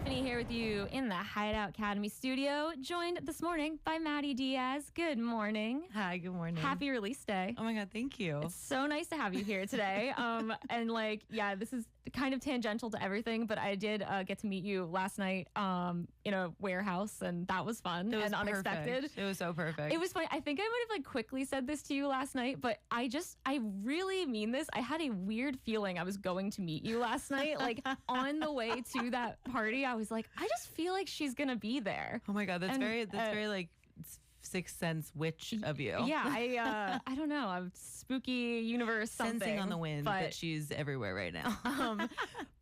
Stephanie here with you in the Hideout Academy Studio, joined this morning by Madi Diaz. Good morning. Hi, good morning. Happy release day. Oh my God, thank you. It's so nice to have you here today. And this is kind of tangential to everything, but I did get to meet you last night in a warehouse, and that was fun and unexpected. It was so perfect. It was funny. I think I might have quickly said this to you last night, but I really mean this. I had a weird feeling I was going to meet you last night. On the way to that party, I was like, I just feel like she's gonna be there. Oh my God, that's very Sixth Sense witch of you. Yeah, I don't know. I'm spooky universe something. Sensing on the wind that she's everywhere right now.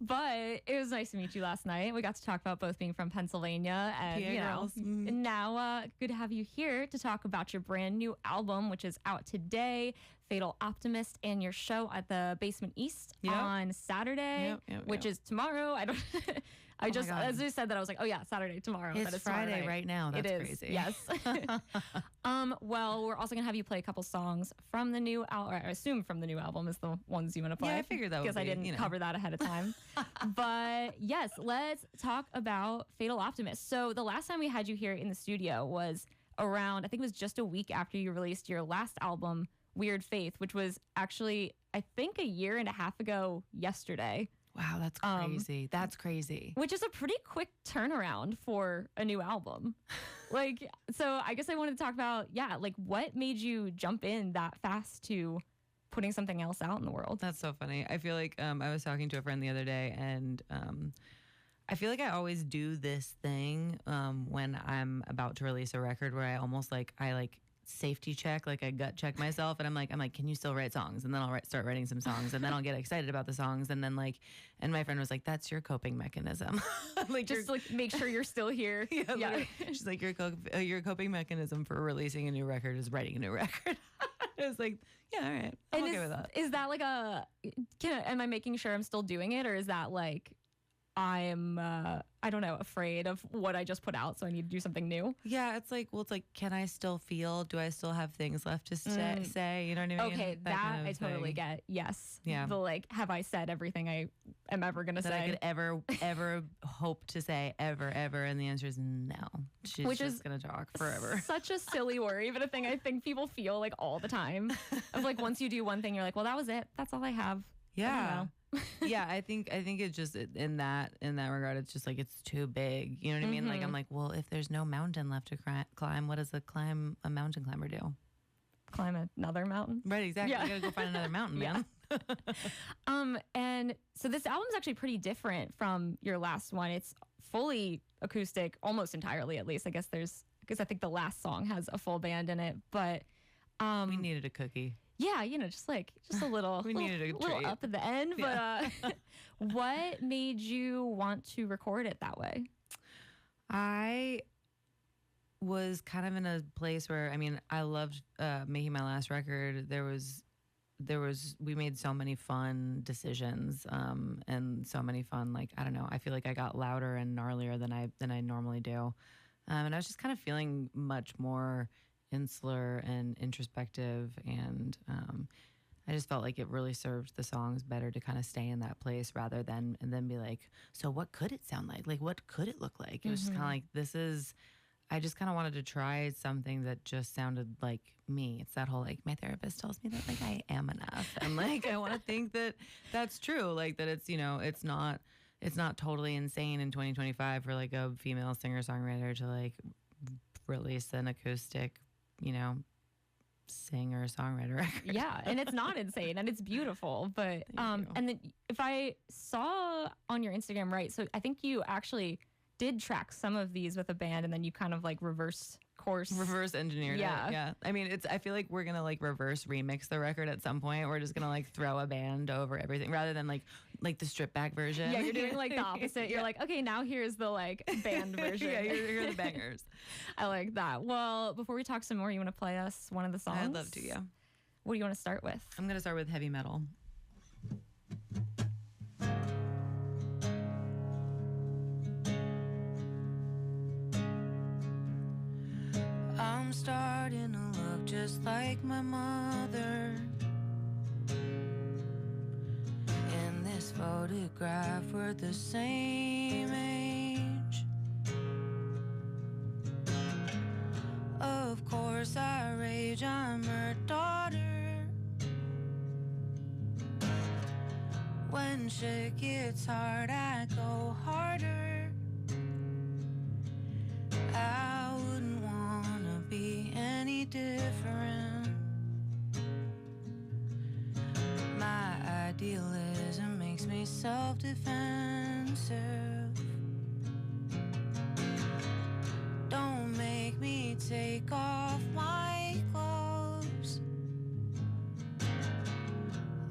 But it was nice to meet you last night. We got to talk about both being from Pennsylvania and now good to have you here to talk about your brand new album, which is out today, Fatal Optimist, and your show at the Basement East on Saturday, which is tomorrow. As I said that, I was like, oh yeah, Saturday, tomorrow. It's Friday right now. That's crazy. Yes. Well, we're also going to have you play a couple songs from the new album, or I assume from the new album is the ones you want to play. Yeah, I figured that would be, because I didn't cover that ahead of time. But yes, let's talk about Fatal Optimist. So the last time we had you here in the studio was around, I think it was just a week after you released your last album, Weird Faith, which was actually, I think, a year and a half ago yesterday. Wow, that's crazy. That's crazy. Which is a pretty quick turnaround for a new album. So I guess I wanted to talk about, what made you jump in that fast to putting something else out in the world? That's so funny. I feel like I was talking to a friend the other day, and I feel like I always do this thing when I'm about to release a record where I almost safety check, I gut check myself, and I'm like, can you still write songs? And then I'll start writing some songs, and then I'll get excited about the songs, and then and my friend was like, that's your coping mechanism. Make sure you're still here. Yeah. She's like, your coping mechanism for releasing a new record is writing a new record. I was like, yeah, all right, I'm okay with that. Is that am I making sure I'm still doing it, or is that I'm I don't know, afraid of what I just put out, so I need to do something new? Yeah, it's can I still feel? Do I still have things left to say? You know what I mean? Okay, that I totally get. Yes. Yeah. The have I said everything I am ever going to say? That I could ever hope to say, ever. And the answer is no. She's just going to talk forever. Such a silly worry, but a thing I think people feel all the time. Of once you do one thing, you're like, well, that was it. That's all I have. Yeah. Yeah, I think it's just in that regard, it's just it's too big. You know what I mean? I'm like, well, if there's no mountain left to climb, what does a mountain climber do? Climb another mountain? Right, exactly. You gotta go find another mountain, man. And so this album's actually pretty different from your last one. It's fully acoustic, almost entirely, at least. I guess because I think the last song has a full band in it, but we needed a cookie. Yeah, just a little, we needed a little up at the end. But what made you want to record it that way? I was kind of in a place where, I loved making my last record. We made so many fun decisions and so many fun, I don't know, I feel like I got louder and gnarlier than I normally do. And I was just kind of feeling much more insular and introspective, and I just felt like it really served the songs better to kind of stay in that place rather than be like, so what could it sound like? What could it look like? It was just kind of I just kind of wanted to try something that just sounded like me. It's that whole my therapist tells me that I am enough, and I want to think that that's true, that it's it's not totally insane in 2025 for a female singer songwriter to release an acoustic singer songwriter record. Yeah, and it's not insane, and it's beautiful. But and then if I saw on your Instagram, right, so I think you actually did track some of these with a band, and then you kind of reverse engineered it. Yeah. I feel like we're gonna reverse remix the record at some point. We're just gonna throw a band over everything rather than like the stripped back version. Yeah, you're doing the opposite. You're okay, now here's the band version. Yeah, here are the bangers. I like that. Well, before we talk some more, you want to play us one of the songs? I'd love to. Yeah. What do you want to start with? I'm gonna start with heavy metal. I'm starting to look just like my mother. In this photograph, we're the same age. course I rage, I'm her daughter. When shit gets hard, I go harder. I wouldn't wanna be any different. My idealism makes me self-defensive. Don't make me take off my clothes.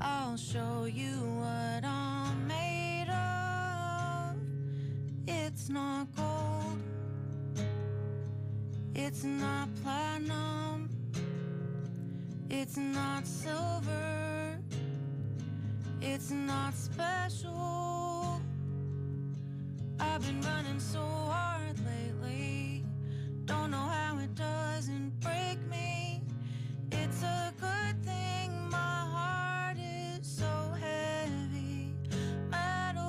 I'll show you what I'm made of. It's not gold. It's not platinum. It's not silver. It's not special. I've been running so hard lately. Don't know how it doesn't break me. It's a good thing my heart is so heavy metal.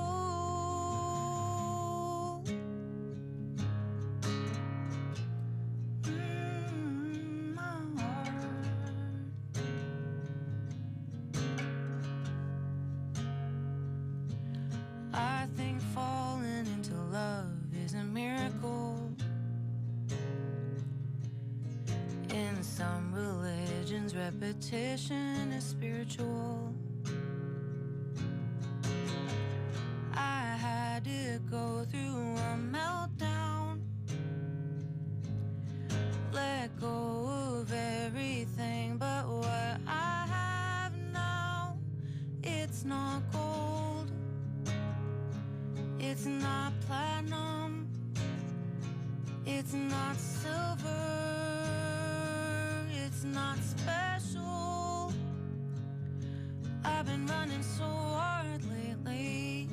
My heart. I think falling into love is a miracle. In some religions, repetition is spiritual. I had to go through a meltdown. Let go of everything but what I have now. It's not gold. It's not platinum. It's not silver. It's not special. I've been running so hard lately.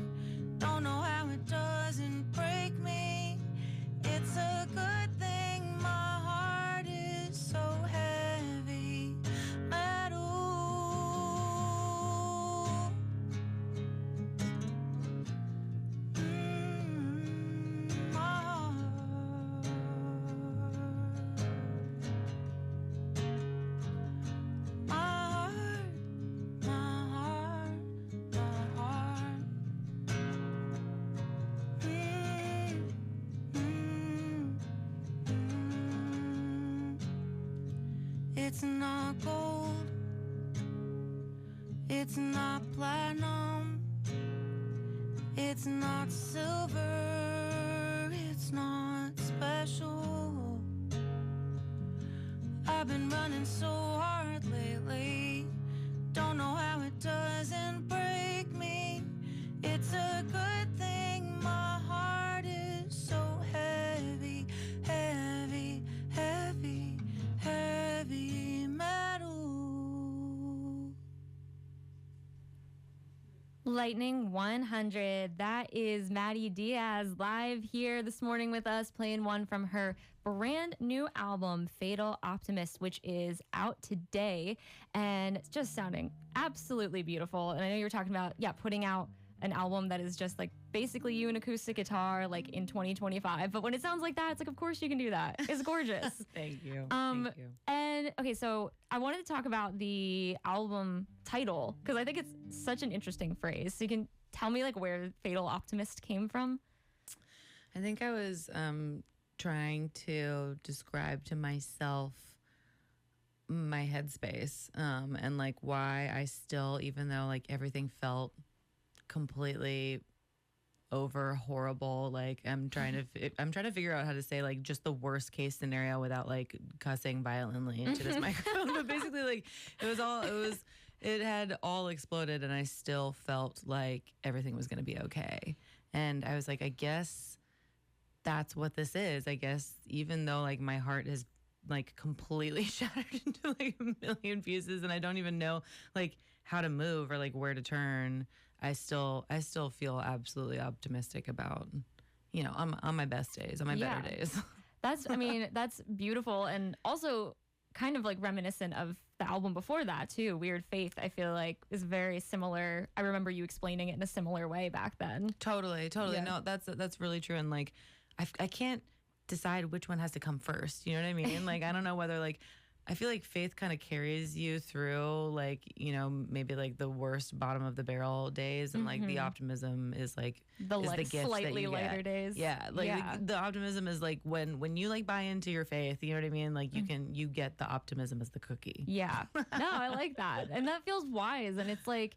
Don't know how it doesn't break me. It's a good thing my heart is so heavy metal. My heart. My heart, my heart, my heart. It's not gold. It's not platinum. It's not silver. It's not special. I've been running so hard lately. Don't know how it doesn't break me. It's a good thing my heart is so heavy, heavy, heavy, heavy metal. Lightning 100. That is Madi Diaz live here this morning with us, playing one from her brand new album, Fatal Optimist, which is out today. And it's just sounding absolutely beautiful. And I know you were talking about, putting out an album that is just like basically you and acoustic guitar like in 2025. But when it sounds like that, it's like, of course you can do that. It's gorgeous. Thank you. Thank you. And okay, so I wanted to talk about the album title because I think it's such an interesting phrase. So you can tell me like where Fatal Optimist came from? I think I was trying to describe to myself my headspace and like why I still, even though like everything felt completely over horrible, like I'm trying to figure out how to say like just the worst case scenario without like cussing violently into this microphone. But basically like it had all exploded and I still felt like everything was going to be okay. And I was like, I guess that's what this is. I guess even though like my heart has like completely shattered into like a million pieces and I don't even know like how to move or like where to turn, I still feel absolutely optimistic about, you know, on my best days, on my better days. That's beautiful and also kind of like reminiscent of the album before that too. Weird Faith, I feel like is very similar. I remember you explaining it in a similar way back then. Totally. Yeah. No, that's really true. And like, I can't decide which one has to come first. You know what I mean? Like, I don't know whether like I feel like faith kind of carries you through, like, you know, maybe like the worst bottom of the barrel days, and like the optimism is like The is the gift slightly that you lighter get. days. Yeah, like the optimism is like when you like buy into your faith, you know what I mean? Like you get the optimism as the cookie. Yeah. No, I like that. And that feels wise. And it's like,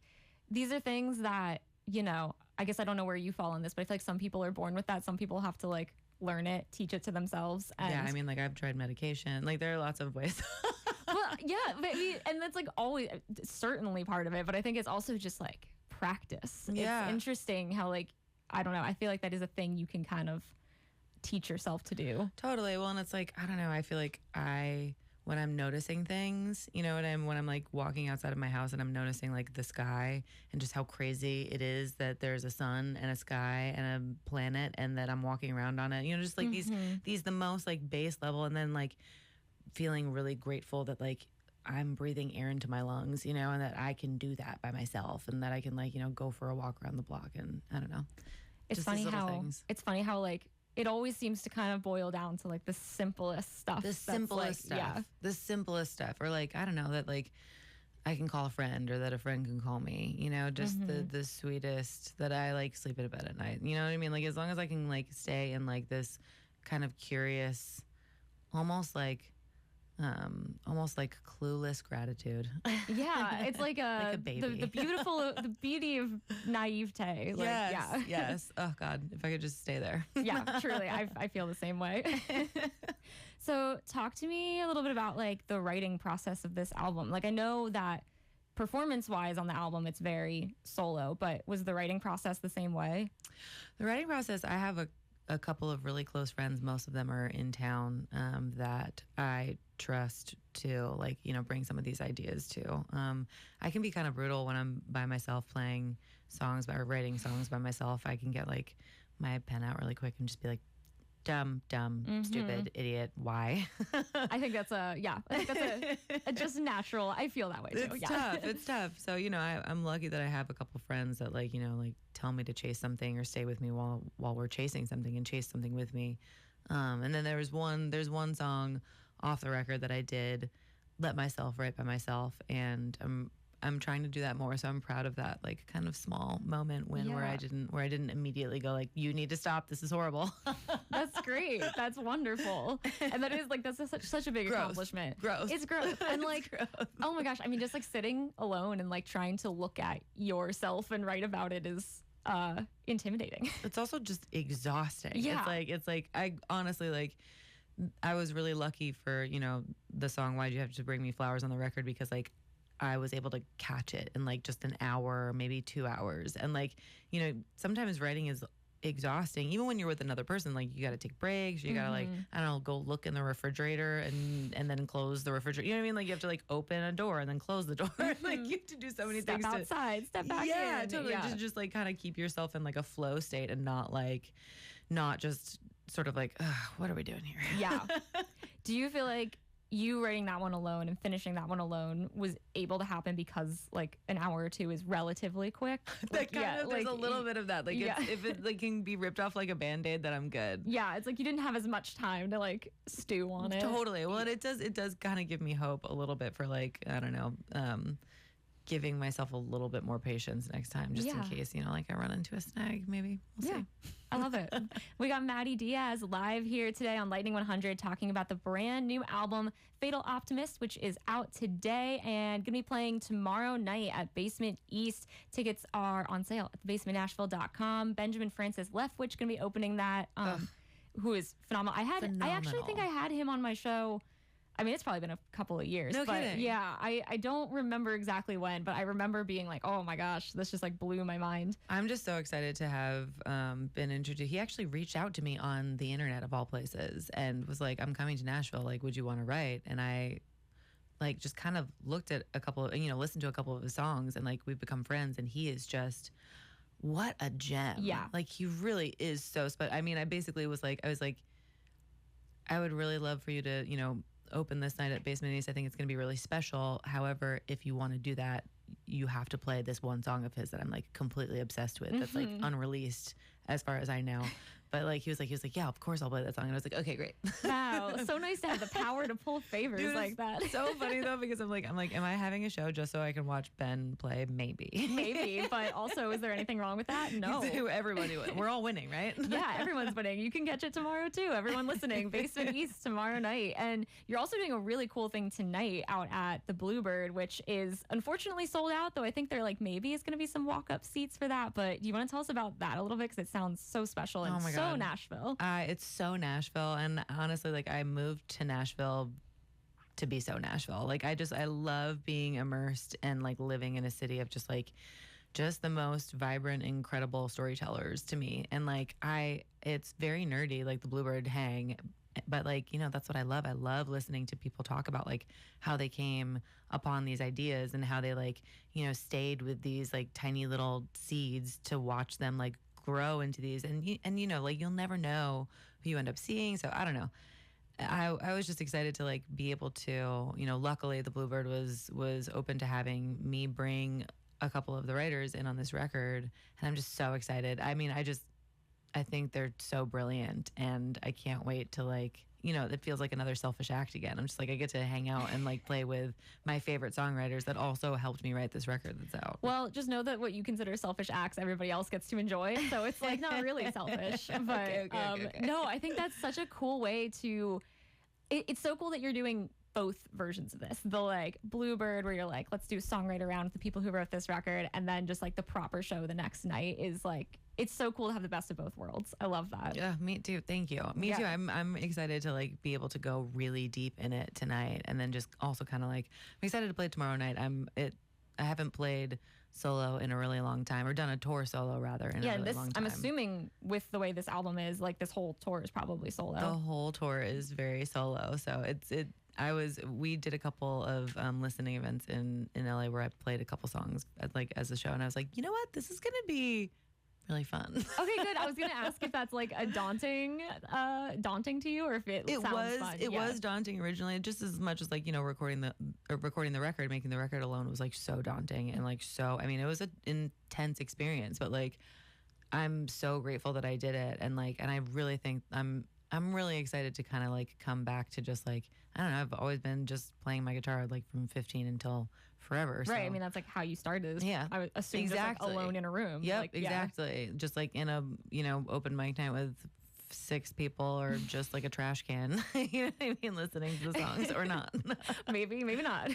these are things that, you know, I guess I don't know where you fall on this, but I feel like some people are born with that. Some people have to like learn it, teach it to themselves. And Yeah, I mean, like I've tried medication. Like there are lots of ways. well, yeah, but and that's like always certainly part of it. But I think it's also just like practice. Yeah. It's interesting how like, I don't know, I feel like that is a thing you can kind of teach yourself to do. Totally. Well, and it's like, I don't know, I feel like when I'm noticing things, you know, when I'm like walking outside of my house and I'm noticing like the sky and just how crazy it is that there's a sun and a sky and a planet and that I'm walking around on it, you know, just like these the most like base level, and then like feeling really grateful that like I'm breathing air into my lungs, you know, and that I can do that by myself, and that I can like, you know, go for a walk around the block, and I don't know. It's funny how like it always seems to kind of boil down to like the simplest stuff. The simplest stuff. Yeah. The simplest stuff. Or like, I don't know, that like I can call a friend, or that a friend can call me, you know, just the sweetest, that I like sleep in bed at night. You know what I mean? Like as long as I can like stay in like this kind of curious, almost like clueless gratitude. Yeah, it's like like a baby. the beauty of naivete. Like, yes, yeah. yes. Oh God, if I could just stay there. Yeah, truly, I feel the same way. So talk to me a little bit about like the writing process of this album. Like I know that performance-wise on the album, it's very solo, but was the writing process the same way? The writing process, I have a couple of really close friends. Most of them are in town that I trust to like, you know, bring some of these ideas to. I can be kind of brutal when I'm by myself playing songs or writing songs by myself. I can get like my pen out really quick and just be like, dumb, stupid, idiot, why? I think that's a just natural. I feel that way too. It's tough. So, you know, I'm lucky that I have a couple friends that like, you know, like tell me to chase something or stay with me while we're chasing something, and chase something with me. And then there's one song off the record that I did let myself write by myself, and I'm trying to do that more. So I'm proud of that, like kind of small moment where I didn't immediately go like, you need to stop, this is horrible. That's great. That's wonderful. And that is like, that's such a big accomplishment. Gross. It's gross. And like, oh my gosh, I mean, just like sitting alone and like trying to look at yourself and write about it is intimidating. It's also just exhausting. Yeah. It's like I honestly like, I was really lucky for, you know, the song Why'd You Have to Bring Me Flowers on the record, because like I was able to catch it in like just an hour, maybe 2 hours. And like, you know, sometimes writing is exhausting, even when you're with another person. Like you got to take breaks, you got to like, I don't know, go look in the refrigerator and then close the refrigerator. You know what I mean? Like you have to like open a door and then close the door. Like you have to do so many things. Step outside, step back in. Yeah, totally. Just like kind of keep yourself in like a flow state, and not just sort of like, what are we doing here? Yeah. Do you feel like you writing that one alone and finishing that one alone was able to happen because like an hour or two is relatively quick? Like, there's a little bit of that. Like if it like can be ripped off like a Band-Aid, then I'm good. Yeah, it's like you didn't have as much time to like stew on it. Totally. Well, it does kind of give me hope a little bit for like, I don't know, giving myself a little bit more patience next time, just in case, you know, like I run into a snag, maybe. We'll see. I love it. We got Madi Diaz live here today on Lightning 100 talking about the brand new album, Fatal Optimist, which is out today and going to be playing tomorrow night at Basement East. Tickets are on sale at thebasementnashville.com. Benjamin Francis Leftwich going to be opening that, who is phenomenal. I actually think I had him on my show. I mean, it's probably been a couple of years. No kidding. Yeah, I don't remember exactly when, but I remember being like, oh my gosh, this just like blew my mind. I'm just so excited to have been introduced. He actually reached out to me on the internet of all places and was like, I'm coming to Nashville. Like, would you want to write? And I like just kind of looked at a couple of, you know, listened to a couple of his songs, and like we've become friends, and he is just, what a gem. Yeah. Like he really is so special. I mean, I basically was like, I would really love for you to, you know, open this night at Basement East. I think it's going to be really special. However, if you want to do that, you have to play this one song of his that I'm like completely obsessed with. That's like unreleased as far as I know. But like he was like, yeah, of course I'll play that song. And I was like, okay, great. Wow, so nice to have the power to pull favors. Dude, like that. So funny though, because I'm like, am I having a show just so I can watch Ben play? Maybe. But also, is there anything wrong with that? No. Everybody, we're all winning, right? Yeah, everyone's winning. You can catch it tomorrow too. Everyone listening, Basement East tomorrow night. And you're also doing a really cool thing tonight out at the Bluebird, which is unfortunately sold out, though I think they're like maybe it's going to be some walk-up seats for that. But do you want to tell us about that a little bit? Because it sounds so special and so God. Nashville. It's so Nashville. And honestly, like I moved to Nashville to be so Nashville. Like I love being immersed and like living in a city of just the most vibrant, incredible storytellers to me. And like it's very nerdy, like the Bluebird hang, but like, you know, that's what I love. I love listening to people talk about like how they came upon these ideas and how they like, you know, stayed with these like tiny little seeds to watch them like grow into these. And you know, like you'll never know who you end up seeing. So I don't know. I was just excited to like be able to, you know, luckily the Bluebird was open to having me bring a couple of the writers in on this record. And I'm just so excited. I mean, I think they're so brilliant and I can't wait to like, you know, it feels like another Selfish Act again. I'm just like, I get to hang out and like play with my favorite songwriters that also helped me write this record that's out. Well, just know that what you consider selfish acts, everybody else gets to enjoy. So it's like not really selfish. But okay. No, I think that's such a cool way to, it's so cool that you're doing both versions of this. The like Bluebird where you're like, let's do a songwriter round with the people who wrote this record. And then just like the proper show the next night is like, it's so cool to have the best of both worlds. I love that. Yeah, me too. Thank you. Me too. I'm excited to like be able to go really deep in it tonight, and then just also kind of like I'm excited to play tomorrow night. I haven't played solo in a really long time, or done a tour solo rather in a really long time. I'm assuming with the way this album is, like this whole tour is probably solo. The whole tour is very solo. So we did a couple of listening events in LA where I played a couple songs as a show, and I was like, you know what, this is gonna be really fun. Okay, good. I was gonna ask if that's like a daunting to you, or if it sounds fun. It was daunting originally, just as much as like, you know, recording the record, making the record alone was like so daunting and like so. I mean, it was an intense experience, but like I'm so grateful that I did it, and I really think I'm really excited to kind of like come back to just like, I don't know, I've always been just playing my guitar like from 15 until forever. Right. So. I mean, that's like how you started. Yeah. I would assume exactly. Just like alone in a room. Yep, like, exactly. Yeah. Just like in a, you know, open mic night with 6 people, or just like a trash can, you know what I mean, listening to the songs or not. maybe not.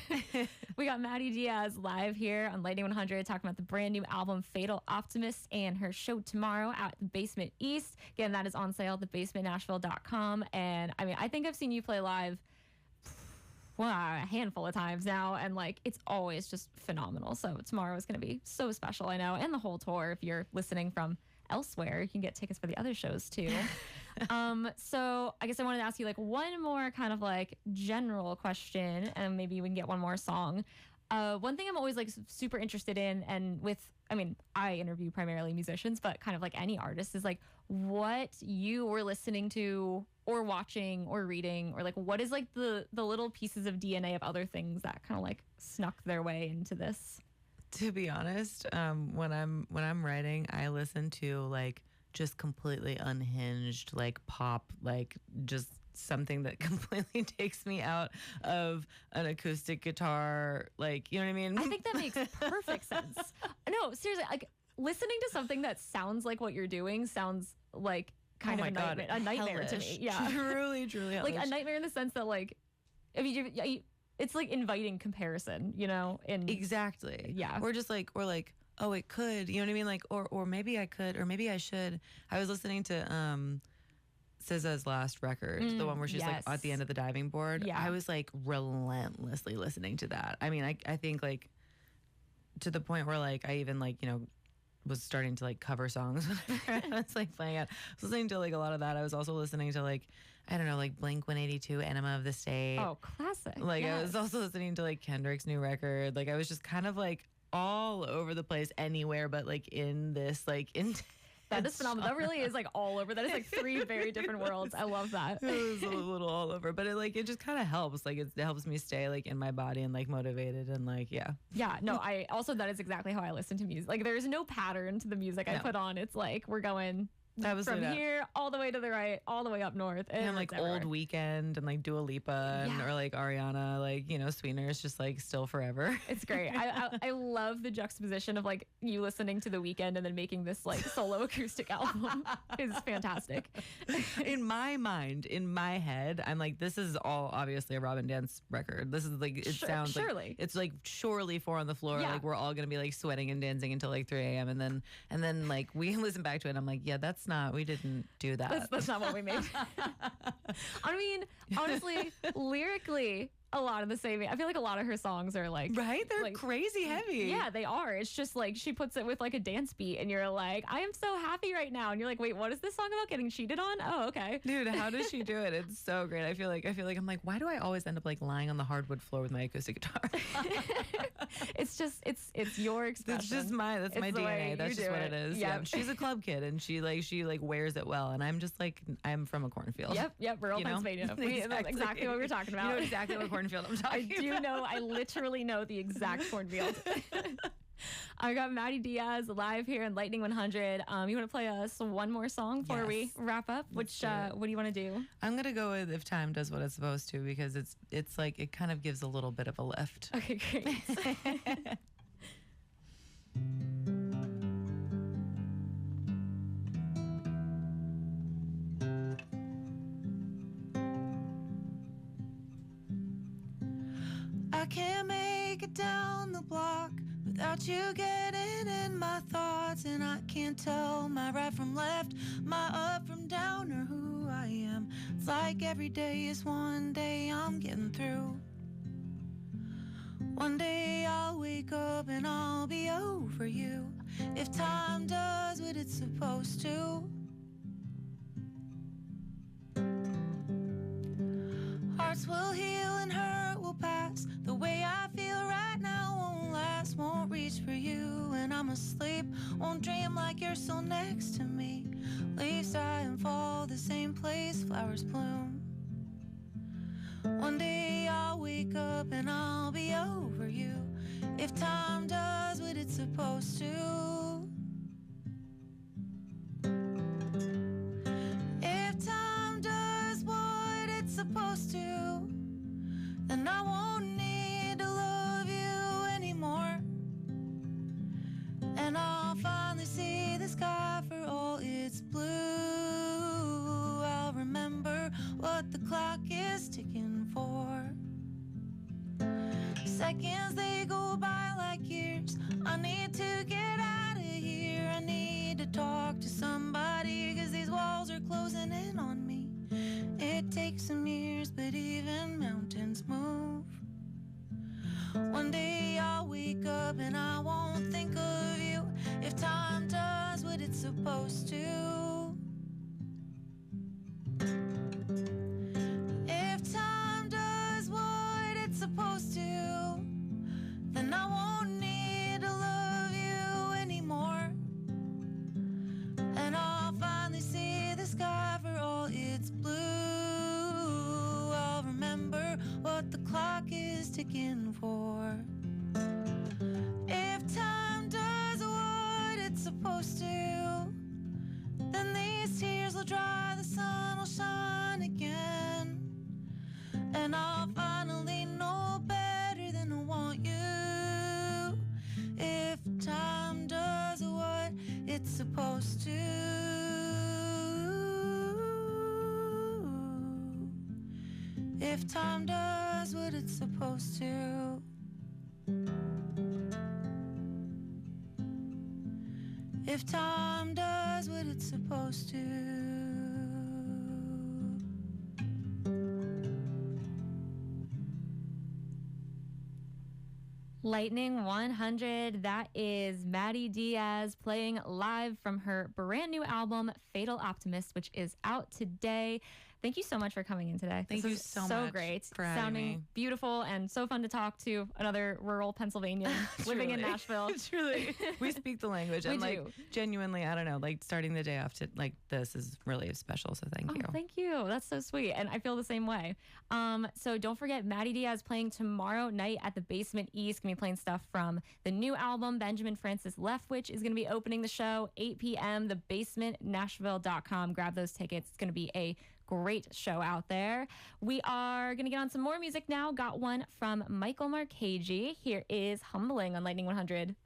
We got Madi Diaz live here on Lightning 100 talking about the brand new album Fatal Optimist and her show tomorrow at the Basement East. Again, that is on sale at thebasementnashville.com. And I mean, I think I've seen you play live a handful of times now, and like it's always just phenomenal. So tomorrow is going to be so special, I know, and the whole tour. If you're listening from elsewhere, you can get tickets for the other shows too. So I guess I wanted to ask you like one more kind of like general question, and maybe we can get one more song. One thing I'm always like super interested in, and I interview primarily musicians, but kind of like any artist, is like what you were listening to or watching or reading, or like what is like the little pieces of DNA of other things that kind of like snuck their way into this. To be honest, when I'm writing, I listen to like just completely unhinged like pop, like just something that completely takes me out of an acoustic guitar, like, you know what I mean? I think that makes perfect sense. No, seriously, like listening to something that sounds like what you're doing sounds like kind of a nightmare to me. Yeah, truly hellish. Like a nightmare in the sense that like, if you it's like inviting comparison, you know? Exactly. Yeah. Or just like, or like, oh, it could, you know what I mean? Like, or maybe I could, or maybe I should. I was listening to SZA's last record, the one where she's like at the end of the diving board. Yeah. I was like relentlessly listening to that. I mean, I think like to the point where like I even like, you know, was starting to like cover songs whenever I was like playing it. I was listening to like a lot of that. I was also listening to like, I don't know, like Blink 182, Enema of the State. Oh, classic. Like yes. I was also listening to like Kendrick's new record. Like I was just kind of like all over the place, anywhere but like in this like that is phenomenal. That really is like all over. That is like 3 very different worlds. I love that. It was a little all over, but it just kind of helps. Like it helps me stay like in my body and like motivated and like yeah. No, I also, that is exactly how I listen to music. Like there's no pattern to the music I put on. It's like we're going from here all the way to the right, all the way up north. And like Old Weekend and like Dua Lipa and, or like Ariana, like, you know, Sweetener's just like still forever. It's great. I love the juxtaposition of like you listening to The Weeknd and then making this like solo acoustic album is fantastic. In my mind, in my head, I'm like, this is all obviously a Robin Dance record. This is like, it sounds surely. Like it's like surely 4 on the floor. Yeah. Like we're all gonna be like sweating and dancing until like 3 a.m. And then like we listen back to it and I'm like, yeah, we didn't do that. That's not what we made. I mean, honestly, lyrically, a lot of the same. I feel like a lot of her songs are like, right? They're like, crazy heavy. Yeah, they are. It's just like she puts it with like a dance beat and you're like, I am so happy right now. And you're like, wait, what is this song about getting cheated on? Oh, okay. Dude, how does she do it? It's so great. I feel like I'm like, why do I always end up like lying on the hardwood floor with my acoustic guitar? It's just it's your expression. That's just my DNA. That's just what it is. Yep. Yeah. She's a club kid and she wears it well. And I'm just like, I'm from a cornfield. Yep, rural Pennsylvania. That's exactly what we're talking about. You know exactly what cornfield I'm talking about. I literally know the exact cornfield. I got Madi Diaz live here in Lightning 100. You want to play us one more song before we wrap up? What do you want to do? I'm gonna go with If Time Does What It's Supposed to, because it's like it kind of gives a little bit of a lift. Okay, great. I can't make it down the block without you getting in my thoughts, and I can't tell my right from left, my up from down, or who I am. It's like every day is one day I'm getting through. One day I'll wake up and I'll be over you, if time does what it's supposed to. Hearts will heal and hurt will pass. The way I feel right now won't last. Won't reach for you when I'm asleep. Won't dream like you're so next to me. Leaves die and fall the same place, flowers bloom. One day I'll wake up and I'll be over you, if time does what it's supposed to. If time does what it's supposed to, then I won't need to love you anymore. And I'll finally see the sky for all its blue. I'll remember what the clock is ticking for. Seconds, they go by like years. I need to get out of here. I need to talk to somebody, 'cause these walls are closing in on me. It takes some years, but even mountains move. One day I'll wake up and I won't think of you, if time does what it's supposed to. If time does what it's supposed to, then I won't need to love you anymore. And I'll finally see the sky for all its blue. I'll remember what the clock is ticking for. If time does what it's supposed to, then these tears will dry, the sun will shine again. And I'll finally know better than to want you, if time does what it's supposed to. If time does what it's supposed to. If time does what it's supposed to. Lightning 100, that is Madi Diaz playing live from her brand new album, Fatal Optimist, which is out today. Thank you so much for coming in today. Thank this you is so so much great. for having Sounding me. beautiful and so fun to talk to another rural Pennsylvanian living in Truly. Nashville. Truly, we speak the language, We and like do. genuinely, I don't know, like starting the day off to like this is really special. So thank you. Thank you. That's so sweet. And I feel the same way. So don't forget, Madi Diaz playing tomorrow night at the Basement East. Gonna be playing stuff from the new album. Benjamin Francis Leftwich is gonna be opening the show 8 p.m. thebasementnashville.com. Grab those tickets. It's gonna be a great show out there. We are gonna get on some more music now. Got one from Michael Marchese. Here is Humbling on Lightning 100.